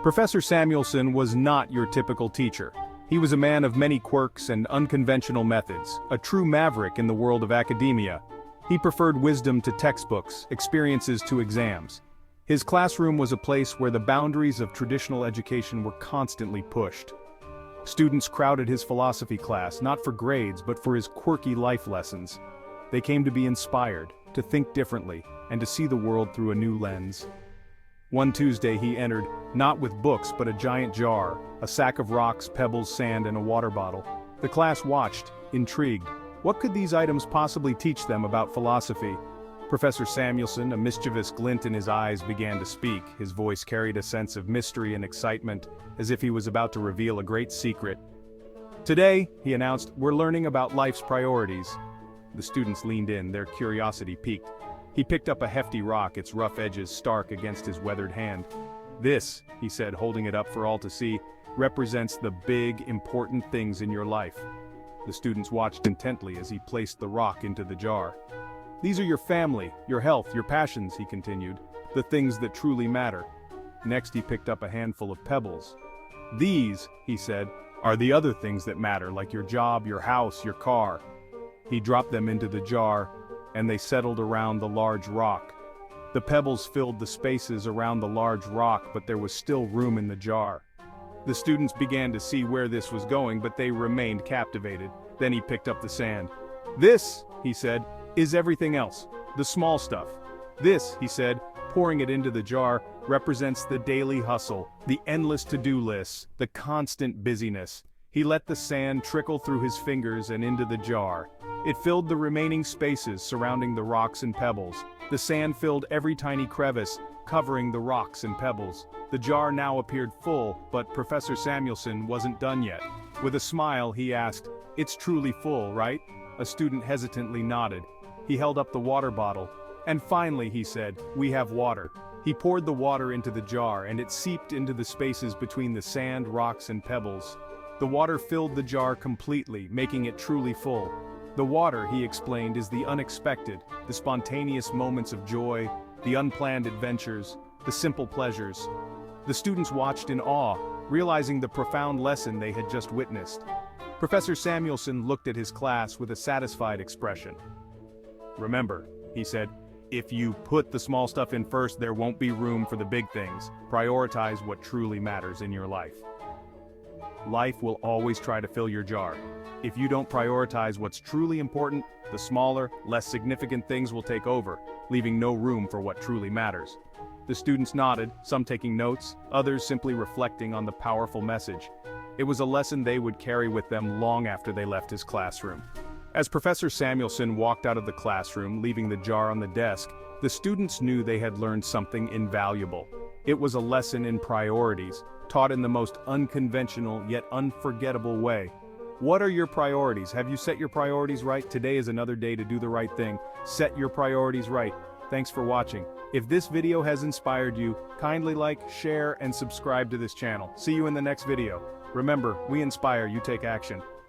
Professor Samuelson was not your typical teacher. He was a man of many quirks and unconventional methods, a true maverick in the world of academia. He preferred wisdom to textbooks, experiences to exams. His classroom was a place where the boundaries of traditional education were constantly pushed. Students crowded his philosophy class not for grades but for his quirky life lessons. They came to be inspired, to think differently, and to see the world through a new lens. One Tuesday he entered, not with books but a giant jar, a sack of rocks, pebbles, sand, and a water bottle. The class watched, intrigued. What could these items possibly teach them about philosophy? Professor Samuelson, a mischievous glint in his eyes, began to speak. His voice carried a sense of mystery and excitement, as if he was about to reveal a great secret. Today, he announced, we're learning about life's priorities. The students leaned in, their curiosity piqued. He picked up a hefty rock, its rough edges stark against his weathered hand. This, he said, holding it up for all to see, represents the big, important things in your life. The students watched intently as he placed the rock into the jar. These are your family, your health, your passions, he continued, the things that truly matter. Next he picked up a handful of pebbles. These, he said, are the other things that matter, like your job, your house, your car. He dropped them into the jar, and they settled around the large rock. The pebbles filled the spaces around the large rock, but there was still room in the jar. The students began to see where this was going, but they remained captivated. Then he picked up the sand. This, he said, is everything else, the small stuff. This, he said, pouring it into the jar, represents the daily hustle, the endless to-do lists, the constant busyness. He let the sand trickle through his fingers and into the jar. It filled the remaining spaces surrounding the rocks and pebbles. The sand filled every tiny crevice, covering the rocks and pebbles. The jar now appeared full, but Professor Samuelson wasn't done yet. With a smile, he asked, "It's truly full, right?" A student hesitantly nodded. He held up the water bottle. "And finally," he said, "we have water." He poured the water into the jar, and it seeped into the spaces between the sand, rocks, and pebbles. The water filled the jar completely, making it truly full. The water, he explained, is the unexpected, the spontaneous moments of joy, the unplanned adventures, the simple pleasures. The students watched in awe, realizing the profound lesson they had just witnessed. Professor Samuelson looked at his class with a satisfied expression. "Remember," he said, "if you put the small stuff in first, there won't be room for the big things. Prioritize what truly matters in your life." Life will always try to fill your jar. If you don't prioritize what's truly important, the smaller, less significant things will take over, leaving no room for what truly matters. The students nodded, some taking notes, others simply reflecting on the powerful message. It was a lesson they would carry with them long after they left his classroom. As Professor Samuelson walked out of the classroom, leaving the jar on the desk, the students knew they had learned something invaluable. It was a lesson in priorities, taught in the most unconventional yet unforgettable way. What are your priorities? Have you set your priorities right? Today is another day to do the right thing. Set your priorities right. Thanks for watching. If this video has inspired you, kindly like, share, and subscribe to this channel. See you in the next video. Remember, we inspire, you take action.